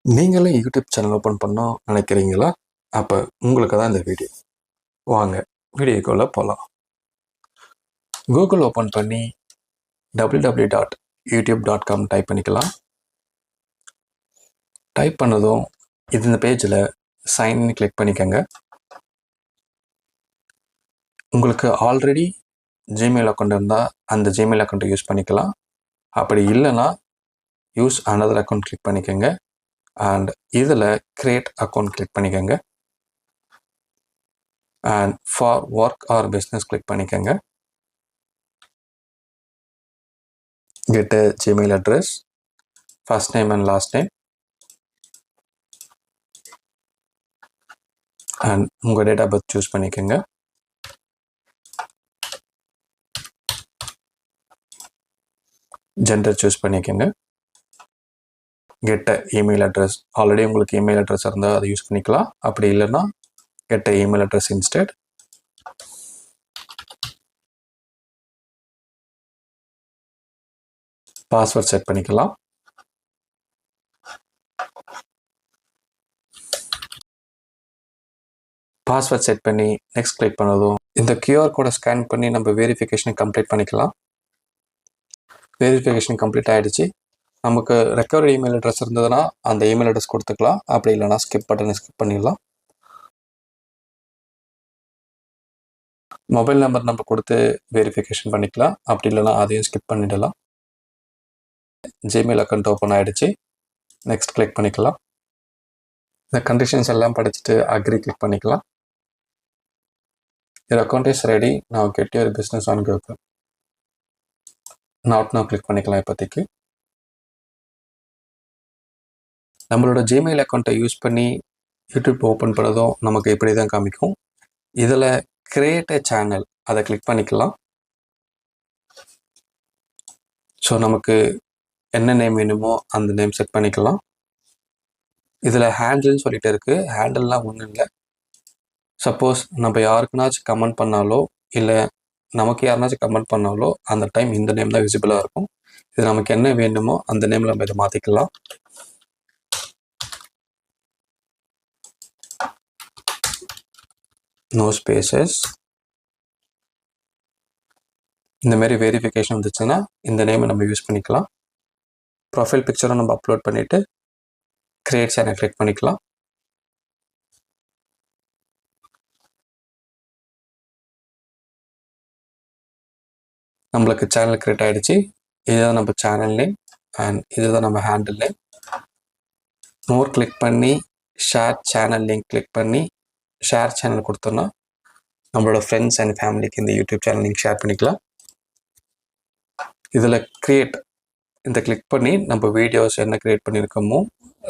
நீங்களும் YouTube channel open பண்ணோம் நினைக்கிறீங்களா? அப்போ உங்களுக்கு தான் இந்த வீடியோ. வாங்க வீடியோக்குள்ளே போகலாம். கூகுள் ஓப்பன் பண்ணி www.youtube.com டைப் பண்ணிக்கலாம். டைப் பண்ணதும் இந்த பேஜில் சைன் கிளிக் பண்ணிக்கோங்க. உங்களுக்கு ஆல்ரெடி ஜிமெயில் அக்கௌண்ட் இருந்தால் அந்த ஜிமெயில் அக்கௌண்ட்டை யூஸ் பண்ணிக்கலாம். அப்படி இல்லைன்னா யூஸ் அனதர் அக்கௌண்ட் கிளிக் பண்ணிக்கோங்க. அண்ட் இதில் கிரியேட் அக்கௌண்ட் கிளிக் பண்ணிக்கோங்க. And for work or business click பண்ணிக்கோங்க. Get a Gmail address, first name and last name, and உங்கள் டேட் ஆஃப் பர்த் சூஸ் பண்ணிக்கோங்க. ஜெண்டர் சூஸ் பண்ணிக்கோங்க. Get a email address, already உங்களுக்கு email address இருந்தால் அதை use பண்ணிக்கலாம். அப்படி இல்லைன்னா get a email address instead. Password set பண்ணிக்கலாம். பாஸ்வேர்ட் செட் பண்ணி நெக்ஸ்ட் கிளிக் பண்ணதும் இந்த QR கோடை ஸ்கேன் பண்ணி நம்ம வெரிஃபிகேஷனை கம்ப்ளீட் பண்ணிக்கலாம். வெரிஃபிகேஷன் கம்ப்ளீட் ஆகிடுச்சு. நமக்கு ரெக்கவர்டு இமெயில் அட்ரஸ் இருந்ததுன்னா அந்த இமெயில் அட்ரஸ் கொடுத்துக்கலாம். அப்படி இல்லைனா ஸ்கிப் பட்டனை ஸ்கிப் பண்ணிடலாம். மொபைல் நம்பர் நம்ம கொடுத்து வெரிஃபிகேஷன் பண்ணிக்கலாம். அப்படி இல்லைனா அதையும் ஸ்கிப் பண்ணிடலாம். ஜிமெயில் அக்கௌண்ட் ஓப்பன் ஆகிடுச்சு. நெக்ஸ்ட் கிளிக் பண்ணிக்கலாம். இந்த கண்டிஷன்ஸ் எல்லாம் படிச்சுட்டு அக்ரி கிளிக் பண்ணிக்கலாம். Your account is ready. Now get your business on Google. Not now click பண்ணிக்கலாம். இப்போதைக்கு நம்மளோட ஜிமெயில் அக்கௌண்ட்டை யூஸ் பண்ணி யூடியூப் ஓப்பன் பண்ணதும் நமக்கு இப்படி தான் காமிக்கும். இதில் கிரியேட் a சேனல் அதை கிளிக் பண்ணிக்கலாம். ஸோ நமக்கு என்ன நேம் வேணுமோ அந்த நேம் செட் பண்ணிக்கலாம். இதில் ஹேண்டில்னு சொல்லிட்டு இருக்குது. ஹேண்டில்லாம் ஒன்றும் இல்லை. சப்போஸ் நம்ம யாருக்குனாச்சும் கமெண்ட் பண்ணாலோ இல்லை நமக்கு யாருனாச்சும் கமெண்ட் பண்ணாலோ அந்த டைம் இந்த நேம் தான் விசிபிளாக இருக்கும். இது நமக்கு என்ன வேணுமோ அந்த நேமில் நம்ம இதை மாற்றிக்கலாம். No spaces. இந்த மாதிரி வெரிஃபிகேஷன் வந்துச்சுன்னா இந்த நேமை நம்ம யூஸ் பண்ணிக்கலாம். ப்ரொஃபைல் பிக்சரும் நம்ம அப்லோட் பண்ணிவிட்டு கிரியேட் சேனல் கிளிக் பண்ணிக்கலாம். நம்மளுக்கு சேனல் கிரியேட் ஆகிடுச்சு. இதுதான் நம்ம சேனல் நேம் அண்ட் இதுதான் நம்ம ஹேண்டில் நேம். மோர் கிளிக் பண்ணி ஷேர் சேனல் லிங்க் கிளிக் பண்ணி ஷேர் சேனல் கொடுத்தோன்னா நம்மளோட ஃப்ரெண்ட்ஸ் அண்ட் ஃபேமிலிக்கு இந்த யூடியூப் சேனல் லிங்க் ஷேர் பண்ணிக்கலாம். இதில் கிரியேட் இந்த கிளிக் பண்ணி நம்ம வீடியோஸ் என்ன கிரியேட் பண்ணியிருக்கோமோ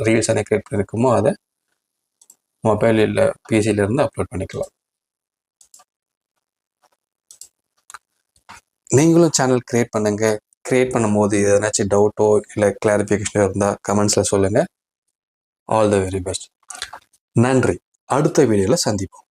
ரீல்ஸ் என்ன கிரியேட் பண்ணியிருக்கோமோ அதை மொபைல் இல்லை பிசியிலேருந்து அப்லோட் பண்ணிக்கலாம். நீங்களும் சேனல் கிரியேட் பண்ணுங்கள். கிரியேட் பண்ணும்போது எதனாச்சும் டவுட்டோ இல்லை கிளாரிஃபிகேஷனோ இருந்தால் கமெண்ட்ஸில் சொல்லுங்கள். All the very best. நன்றி. அடுத்த வீடியோவில் சந்திப்போம்.